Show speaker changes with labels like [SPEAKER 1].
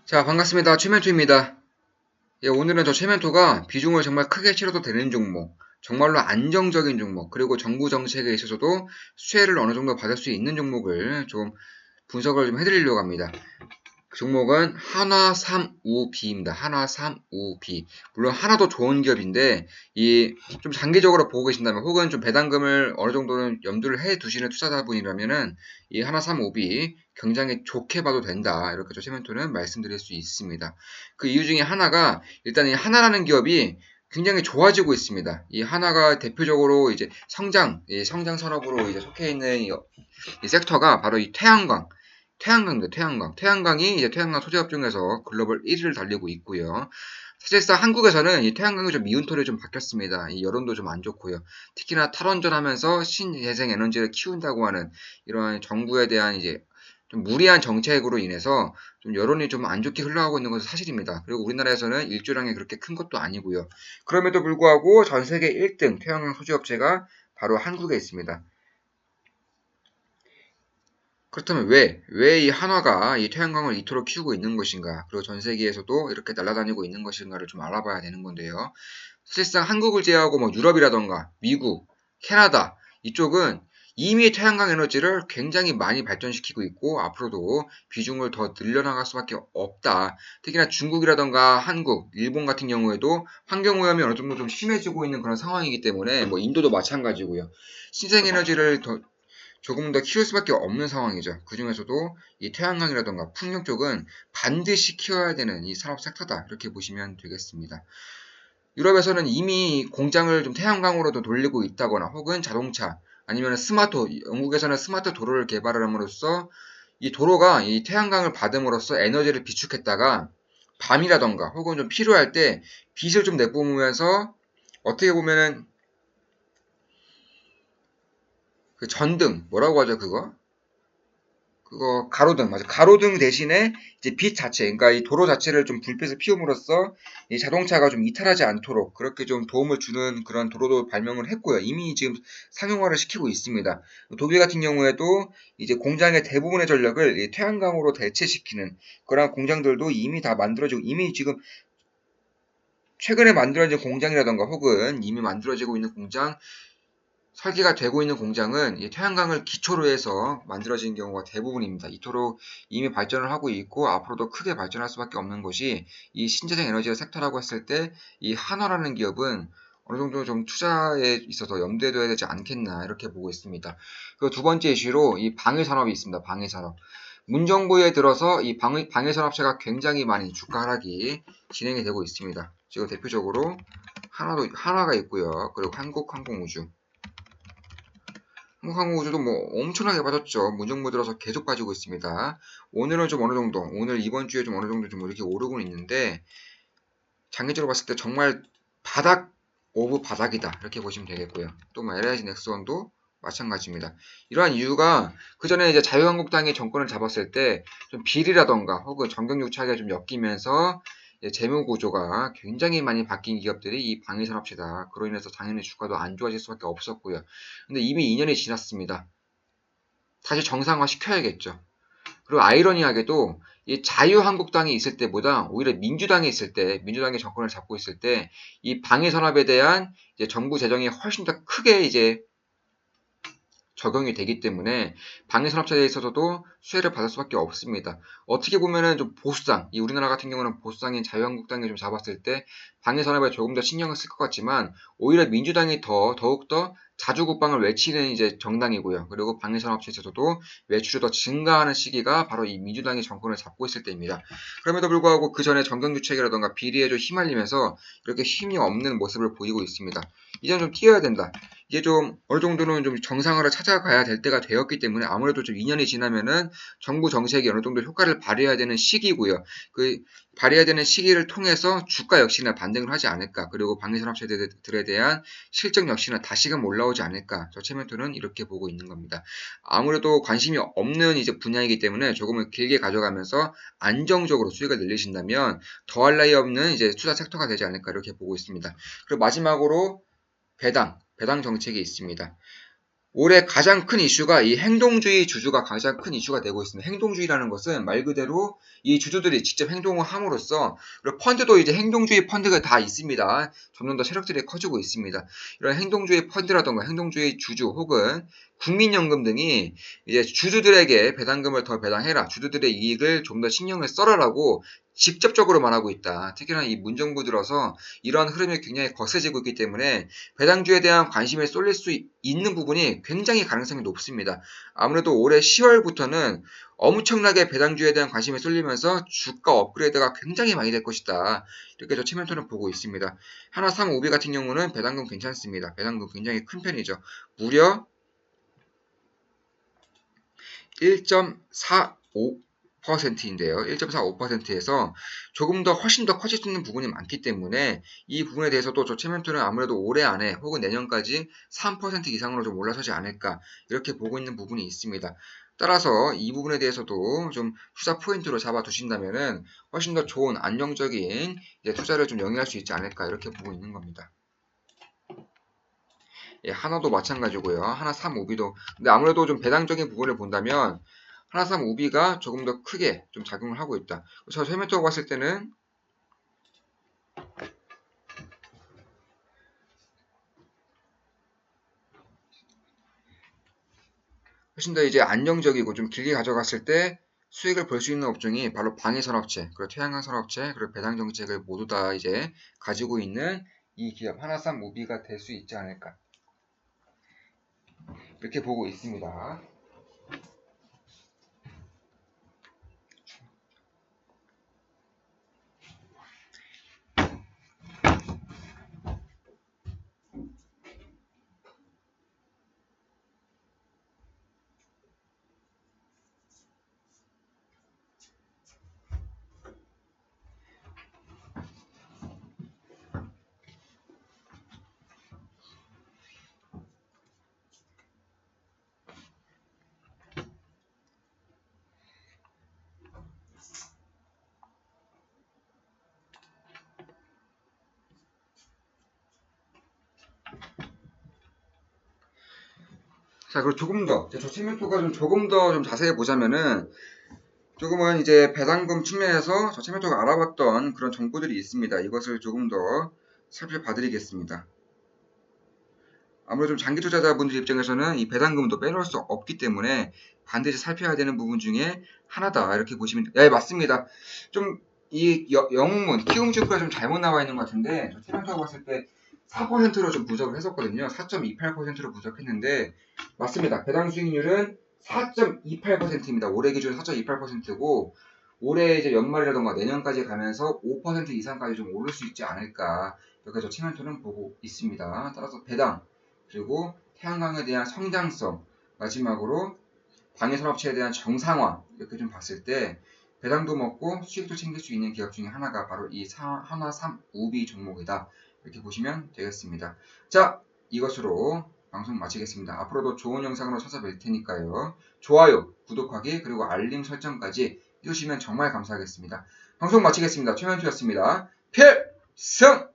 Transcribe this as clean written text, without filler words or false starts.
[SPEAKER 1] 자, 반갑습니다. 최면토입니다. 예, 오늘은 저 최면토가 비중을 정말 크게 치러도 되는 종목, 정말로 안정적인 종목, 그리고 정부 정책에 있어서도 수혜를 어느 정도 받을 수 있는 종목을 좀 분석을 좀 해드리려고 합니다. 그 종목은 한화352입니다. 한화352. 물론 하나도 좋은 기업인데 이 좀 장기적으로 보고 계신다면 혹은 좀 배당금을 어느 정도는 염두를 해 두시는 투자자분이라면은 이 한화352 굉장히 좋게 봐도 된다. 이렇게 저 세멘토는 말씀드릴 수 있습니다. 그 이유 중에 하나가 일단 이 하나라는 기업이 굉장히 좋아지고 있습니다. 이 하나가 대표적으로 이제 성장 산업으로 이제 속해 있는 이 섹터가 바로 이 태양광입니다. 태양광이 이제 태양광 소재업 중에서 글로벌 1위를 달리고 있고요. 사실상 한국에서는 이 태양광이 좀 미운털이 좀 바뀌었습니다. 이 여론도 좀 안 좋고요. 특히나 탈원전하면서 신재생 에너지를 키운다고 하는 이러한 정부에 대한 이제 좀 무리한 정책으로 인해서 좀 여론이 좀 안 좋게 흘러가고 있는 것은 사실입니다. 그리고 우리나라에서는 일조량이 그렇게 큰 것도 아니고요. 그럼에도 불구하고 전 세계 1등 태양광 소재업체가 바로 한국에 있습니다. 그렇다면 왜 이 한화가 이 태양광을 이토록 키우고 있는 것인가, 그리고 전 세계에서도 이렇게 날아다니고 있는 것인가를 좀 알아봐야 되는 건데요. 사실상 한국을 제외하고 뭐 유럽이라던가 미국, 캐나다 이쪽은 이미 태양광 에너지를 굉장히 많이 발전시키고 있고 앞으로도 비중을 더 늘려나갈 수밖에 없다. 특히나 중국이라던가 한국, 일본 같은 경우에도 환경오염이 어느 정도 좀 심해지고 있는 그런 상황이기 때문에 뭐 인도도 마찬가지고요. 신생에너지를 조금 더 키울 수밖에 없는 상황이죠. 그 중에서도 이 태양광이라던가 풍력 쪽은 반드시 키워야 되는 이 산업 섹터다. 이렇게 보시면 되겠습니다. 유럽에서는 이미 공장을 좀 태양광으로도 돌리고 있다거나 혹은 자동차 아니면 영국에서는 스마트 도로를 개발을 함으로써 이 도로가 이 태양광을 받음으로써 에너지를 비축했다가 밤이라던가 혹은 좀 필요할 때 빛을 좀 내뿜으면서 어떻게 보면은 그 전등 뭐라고 하죠 그거 가로등 맞아. 가로등 대신에 이제 빛 자체, 그러니까 이 도로 자체를 좀 불빛을 피움으로써 이 자동차가 좀 이탈하지 않도록 그렇게 좀 도움을 주는 그런 도로도 발명을 했고요. 이미 지금 상용화를 시키고 있습니다. 독일 같은 경우에도 이제 공장의 대부분의 전력을 이 태양광으로 대체시키는 그런 공장들도 이미 다 만들어지고 이미 지금 최근에 만들어진 공장이라던가 혹은 이미 만들어지고 있는 공장 설계가 되고 있는 공장은 이 태양광을 기초로 해서 만들어진 경우가 대부분입니다. 이토록 이미 발전을 하고 있고 앞으로도 크게 발전할 수밖에 없는 것이 이 신재생 에너지 섹터라고 했을 때 이 한화라는 기업은 어느 정도 좀 투자에 있어서 염두에 둬야 되지 않겠나 이렇게 보고 있습니다. 그 두 번째 이슈로 이 방위 산업이 있습니다. 방위 산업. 문정부에 들어서 이 방위 산업체가 굉장히 많이 주가 하락이 진행이 되고 있습니다. 지금 대표적으로 한화가 있고요. 그리고 한국항공우주. 한국항공우주도 뭐 엄청나게 빠졌죠. 문정부 들어서 계속 빠지고 있습니다. 오늘은 좀 어느 정도, 오늘 이번 주에 좀 어느 정도 좀 이렇게 오르고 있는데 장기적으로 봤을 때 정말 바닥 오브 바닥이다 이렇게 보시면 되겠고요. 또 뭐 LIG 넥스원도 마찬가지입니다. 이러한 이유가 그 전에 이제 자유한국당이 정권을 잡았을 때 좀 비리라던가 혹은 정경유착에 좀 엮이면서 재무 구조가 굉장히 많이 바뀐 기업들이 이 방위산업체다. 그로 인해서 당연히 주가도 안 좋아질 수밖에 없었고요. 근데 이미 2년이 지났습니다. 다시 정상화 시켜야겠죠. 그리고 아이러니하게도 이 자유한국당이 있을 때보다 오히려 민주당이 있을 때, 민주당이 정권을 잡고 있을 때 이 방위산업에 대한 이제 정부 재정이 훨씬 더 크게 이제 적용이 되기 때문에 방위산업체에 있어서도 수혜를 받을 수밖에 없습니다. 어떻게 보면은 좀 보수당, 이 우리나라 같은 경우는 보수당인 자유한국당이 좀 잡았을 때 방위산업에 조금 더 신경을 쓸 것 같지만 오히려 민주당이 더욱더 자주국방을 외치는 이제 정당이고요. 그리고 방위산업체에서도 매출이 더 증가하는 시기가 바로 이 민주당이 정권을 잡고 있을 때입니다. 그럼에도 불구하고 그 전에 정경유착이라던가 비리에 좀 휘말리면서 이렇게 힘이 없는 모습을 보이고 있습니다. 이제는 좀 튀어야 된다. 이제 좀 어느 정도는 좀 정상화를 찾아가야 될 때가 되었기 때문에 아무래도 좀 2년이 지나면은 정부 정책이 어느 정도 효과를 발휘해야 되는 시기고요. 그 발휘해야 되는 시기를 통해서 주가 역시나 반등을 하지 않을까. 그리고 방위산업체들에 대한 실적 역시나 다시금 올라오지 않을까. 저 체면토는 이렇게 보고 있는 겁니다. 아무래도 관심이 없는 이제 분야이기 때문에 조금은 길게 가져가면서 안정적으로 수익을 늘리신다면 더할 나위 없는 이제 투자 섹터가 되지 않을까 이렇게 보고 있습니다. 그리고 마지막으로 배당 정책이 있습니다. 올해 가장 큰 이슈가 이 행동주의 주주가 가장 큰 이슈가 되고 있습니다. 행동주의라는 것은 말 그대로 이 주주들이 직접 행동을 함으로써, 그리고 펀드도 이제 행동주의 펀드가 다 있습니다. 점점 더 세력들이 커지고 있습니다. 이런 행동주의 펀드라던가 행동주의 주주 혹은 국민연금 등이 이제 주주들에게 배당금을 더 배당해라, 주주들의 이익을 좀 더 신경을 써라라고 직접적으로 말하고 있다. 특히나 이 문정부 들어서 이러한 흐름이 굉장히 거세지고 있기 때문에 배당주에 대한 관심이 쏠릴 수 있는 부분이 굉장히 가능성이 높습니다. 아무래도 올해 10월부터는 엄청나게 배당주에 대한 관심이 쏠리면서 주가 업그레이드가 굉장히 많이 될 것이다. 이렇게 저 체면토는 보고 있습니다. 하나352 같은 경우는 배당금 괜찮습니다. 배당금 굉장히 큰 편이죠. 무려 1.45%인데요. 1.45%에서 조금 더 훨씬 더 커질 수 있는 부분이 많기 때문에 이 부분에 대해서도 저 체면토는 아무래도 올해 안에 혹은 내년까지 3% 이상으로 좀 올라서지 않을까, 이렇게 보고 있는 부분이 있습니다. 따라서 이 부분에 대해서도 좀 투자 포인트로 잡아 두신다면은 훨씬 더 좋은 안정적인 투자를 좀 영위할 수 있지 않을까, 이렇게 보고 있는 겁니다. 예, 하나도 마찬가지고요. 하나352도. 근데 아무래도 좀 배당적인 부분을 본다면 하나352가 조금 더 크게 좀 작용을 하고 있다. 저 세면토가 봤을 때는 훨씬 더 이제 안정적이고 좀 길게 가져갔을 때 수익을 볼 수 있는 업종이 바로 방위산업체, 그리고 태양광 산업체, 그리고 배당 정책을 모두 다 이제 가지고 있는 이 기업 하나352가 될 수 있지 않을까, 이렇게 보고 있습니다. 자, 그리고 조금 더, 저 체면토가 조금 더 좀 자세히 보자면은, 조금은 이제 배당금 측면에서 저 체면토가 알아봤던 그런 정보들이 있습니다. 이것을 조금 더 살펴봐 드리겠습니다. 아무래도 좀 장기 투자자분들 입장에서는 이 배당금도 빼놓을 수 없기 때문에 반드시 살펴야 되는 부분 중에 하나다, 이렇게 보시면 돼요. 예, 맞습니다. 좀 이 영웅문, 키움증표가 좀 잘못 나와 있는 것 같은데, 저 체면토가 봤을 때 4%로 좀 부적을 했었거든요. 4.28%로 부적했는데, 맞습니다. 배당 수익률은 4.28%입니다. 올해 기준 4.28%고, 올해 이제 연말이라던가 내년까지 가면서 5% 이상까지 좀 오를 수 있지 않을까, 이렇게 저 체면토는 보고 있습니다. 따라서 배당, 그리고 태양광에 대한 성장성, 마지막으로 방위산업체에 대한 정상화, 이렇게 좀 봤을 때 배당도 먹고 수익도 챙길 수 있는 기업 중에 하나가 바로 이 하나352 종목이다, 이렇게 보시면 되겠습니다. 자, 이것으로 방송 마치겠습니다. 앞으로도 좋은 영상으로 찾아뵐 테니까요. 좋아요, 구독하기, 그리고 알림 설정까지 해주시면 정말 감사하겠습니다. 방송 마치겠습니다. 최현수였습니다. 필승!